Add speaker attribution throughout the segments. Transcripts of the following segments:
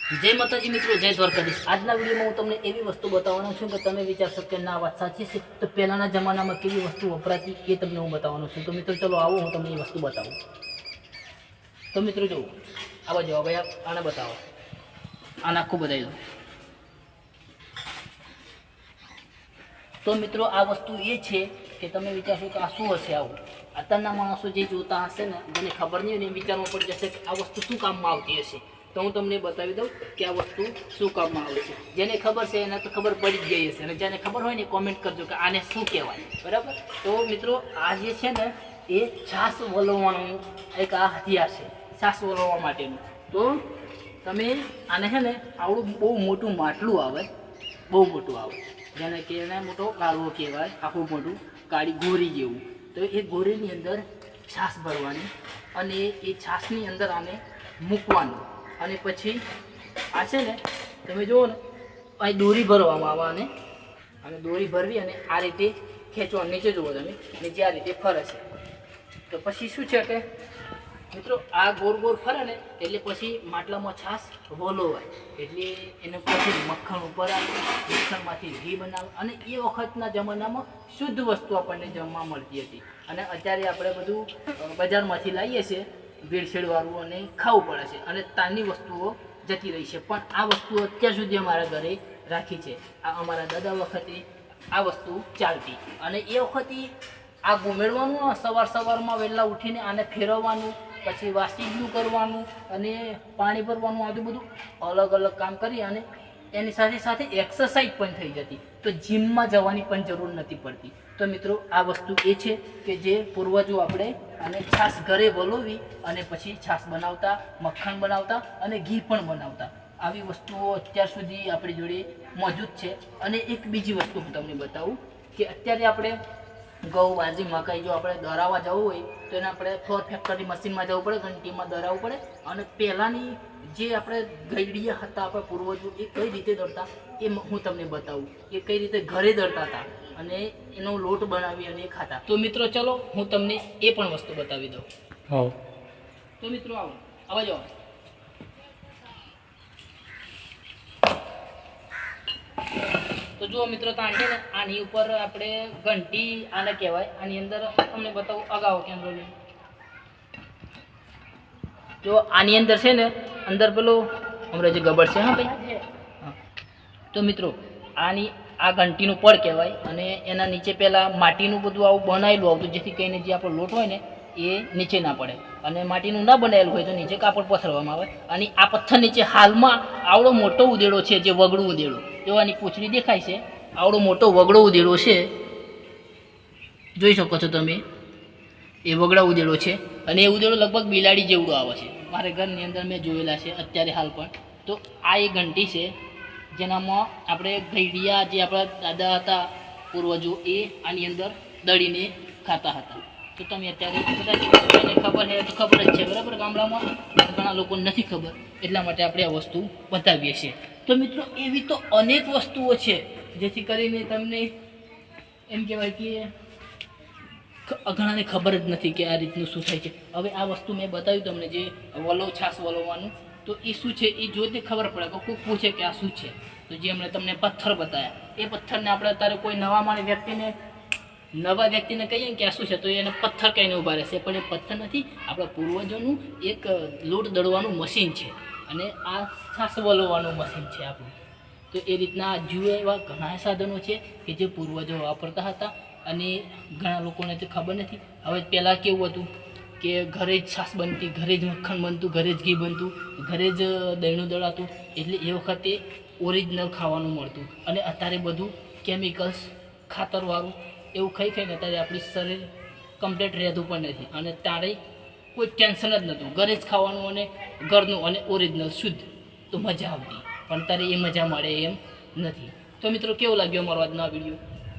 Speaker 1: જય માતાજી મિત્રો, જય દ્વારકાધીશ। આજના વિડીયોમાં હું તમને એવી વસ્તુ બતાવવાનો છું કે તમે વિચારશો કે ના વાત સાચી છે, તો પહેલાના જમાનામાં કેવી વસ્તુ વપરાતી એ તમને હું બતાવવાનો છું। તો મિત્રો ચલો આવો હું તમને એ વસ્તુ બતાવું। તો મિત્રો જુઓ, આવા જવાબ આને બતાવો, આને આખું બતાવી દો। તો મિત્રો આ વસ્તુ એ છે કે તમે વિચારશો કે આ શું હશે આવું। અત્યારના માણસો જે જોતા હશે ને, જેને ખબર નહીં હોય ને, વિચારમાં પડી જશે કે આ વસ્તુ શું કામમાં આવતી હશે। તો હું તમને બતાવી દઉં કે આ વસ્તુ શું કામમાં આવે છે। જેને ખબર છે એને તો ખબર પડી જ ગઈ હશે, અને જેને ખબર હોય ને કોમેન્ટ કરજો કે આને શું કહેવાય, બરાબર। તો મિત્રો આ જે છે ને એ છાશ વલોવવાનું એક આ હથિયાર છે, છાશ વલોવવા માટેનું। તો તમે આને છે ને આવડું બહુ મોટું માટલું આવે, બહુ મોટું આવે, જેને કે એને મોટો કાળવો કહેવાય, આખું મોટું કાળી ગોરી જેવું। તો એ ગોરીની અંદર છાશ ભરવાની, અને એ છાશની અંદર આને મૂકવાનું, અને પછી આ છે ને તમે જુઓ ને અહીં દોરી ભરવામાં આવે, અને દોરી ભરવી અને આ રીતે ખેંચવા, નીચે જુઓ તમે, નીચે આ રીતે ફરે છે। તો પછી શું છે કે મિત્રો આ ગોળ ગોળ ફરે ને એટલે પછી માટલામાં છાશ વલોવાય, એટલે એને પછી મક્ખણ ઉપર આવે, મક્ખણમાંથી ઘી બનાવે, અને એ વખતના જમાનામાં શુદ્ધ વસ્તુ આપણને જમવા મળતી હતી। અને અત્યારે આપણે બધું બજારમાંથી લાવીએ છીએ ભેળસેળવાળું, અને ખાવું પડે છે, અને તારની વસ્તુઓ જતી રહી છે। પણ આ વસ્તુ અત્યાર સુધી અમારા ઘરે રાખી છે। આ અમારા દાદા વખતે આ વસ્તુ ચાલતી, અને એ વખતે આ ઘૂમેડવાનું, સવારમાં વહેલા ઉઠીને આને ફેરવવાનું, પછી વાસીગનું કરવાનું, અને પાણી ભરવાનું, આ બધું અલગ અલગ કામ કરી, અને એની સાથે સાથે એક્સરસાઇઝ પણ થઈ જતી। તો જીમમાં જવાની પણ જરૂર નથી પડતી। તો મિત્રો આ વસ્તુ એ છે કે જે પૂર્વજો આપણે અને છાશ ઘરે વલોવી અને પછી છાશ બનાવતા, મક્ખણ બનાવતા, અને ઘી પણ બનાવતા। આવી વસ્તુઓ અત્યાર સુધી આપણી જોડે મોજૂદ છે। અને એક બીજી વસ્તુ હું તમને બતાવું કે અત્યારે આપણે ઘઉં, બાજરી, મકાઈ જો આપણે દરાવવા જવું હોય તો એને આપણે ફ્લોર ફેક્ટરી મશીનમાં જવું પડે, ઘંટીમાં દરાવવું પડે। અને પહેલાંની જે આપણે ગઈડિયા હતા, આપણા પૂર્વજો, એ કઈ રીતે દરતા એ હું તમને બતાવું, એ કઈ રીતે ઘરે દરતા હતા, અને એનો લોટ બનાવી અને એ ખાતા। તો મિત્રો ચલો હું તમને એ પણ વસ્તુ બતાવી દઉં।
Speaker 2: હા,
Speaker 1: તો મિત્રો આવો, આવા જાઓ। તો જુઓ મિત્રો, તાણ છે ને આની ઉપર આપણે ઘંટી આને કહેવાય, આની અંદર તમને બતાવું, અગાઉ કેમેરો લઈને જો આની અંદર છે ને, અંદર પેલો હમણાં જે ગબર છે, હા ભાઈ, હા। તો મિત્રો આની આ ઘંટીનું પડ કહેવાય, અને એના નીચે પહેલાં માટીનું બધું આવું બનાવેલું આવતું, જેથી કરીને જે આપણો લોટ હોય ને એ નીચે ના પડે। અને માટીનું ના બનાવેલું હોય તો નીચે કાપડ પથરવામાં આવે, અને આ પથ્થર નીચે હાલમાં આવડો મોટો ઉદેડો છે, જે વગડું ઉદેડો, જો આની પૂંછડી દેખાય છે, આવડો મોટો વગડો ઉદેડો છે, જોઈ શકો છો તમે, એ વગડા ઉદેડો છે। અને એ ઉદેડો લગભગ બિલાડી જેવડો આવે છે, મારે ઘરની અંદર મેં જોયેલા છે અત્યારે હાલ પણ। તો આ એ ઘંટી છે જેનામાં આપણે ઘઈડિયા, જે આપણા દાદા હતા પૂર્વજો, એ આની અંદર દળીને ખાતા હતા। તો તમે અત્યારે કદાચ એને ખબર છે તો ખબર જ છે, બરાબર, ગામડામાં ઘણા લોકો નથી ખબર, એટલા માટે આપણે આ વસ્તુ બતાવીએ છીએ। તો મિત્રો એવી તો અનેક વસ્તુઓ છે જેથી કરીને તમને એમ કહેવાય કે ઘણાને ખબર જ નથી કે આ રીતનું શું થાય છે। હવે આ વસ્તુ મેં બતાવ્યું તમને, જે છાશ વલોવાનું, તો એ શું છે એ જોઈને ખબર પડે કે કોઈ પૂછે કે આ શું છે, તો જે હમણાં તમને પથ્થર બતાવ્યા, એ પથ્થરને આપણે અત્યારે કોઈ નવા વ્યક્તિને કહીએ કે આ શું છે, તો એને પથ્થર કહીને ઊભા રહેશે, પણ એ પથ્થર નથી, આપણા પૂર્વજોનું એક લોટ દળવાનું મશીન છે, અને આ છાશ વલોવાનું મશીન છે આપણું। તો એ રીતના જુએ એવા ઘણા સાધનો છે કે જે પૂર્વજો વાપરતા હતા, અને ઘણા લોકોને તો ખબર નથી। હવે પહેલાં કેવું હતું કે ઘરે જ છાશ બનતી, ઘરે જ મક્ખણ બનતું, ઘરે જ ઘી બનતું, ઘરે જ દહીંનું દળાતું, એટલે એ વખતે ઓરિજિનલ ખાવાનું મળતું। અને અત્યારે બધું કેમિકલ્સ, ખાતરવાળું એવું ખાઈને અત્યારે આપણી શરીર કમ્પ્લીટ રહેતું પણ નથી, અને તારે કોઈ ટેન્શન જ નહોતું, ઘરે જ ખાવાનું, અને ઘરનું, અને ઓરિજિનલ શુદ્ધ, તો મજા આવતી। પણ અત્યારે એ મજા મળે એમ નથી। તો મિત્રો કેવો લાગ્યો અમારો આજનો આ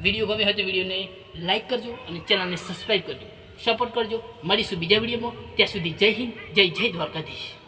Speaker 1: વિડીયો ગમે હોય તો વિડીયોને લાઇક કરજો, અને ચેનલને સબસ્ક્રાઈબ કરજો, સપોર્ટ કરજો। મળીશું બીજા વિડીયોમાં, ત્યાં સુધી જય હિન્દ, જય દ્વારકાધીશ।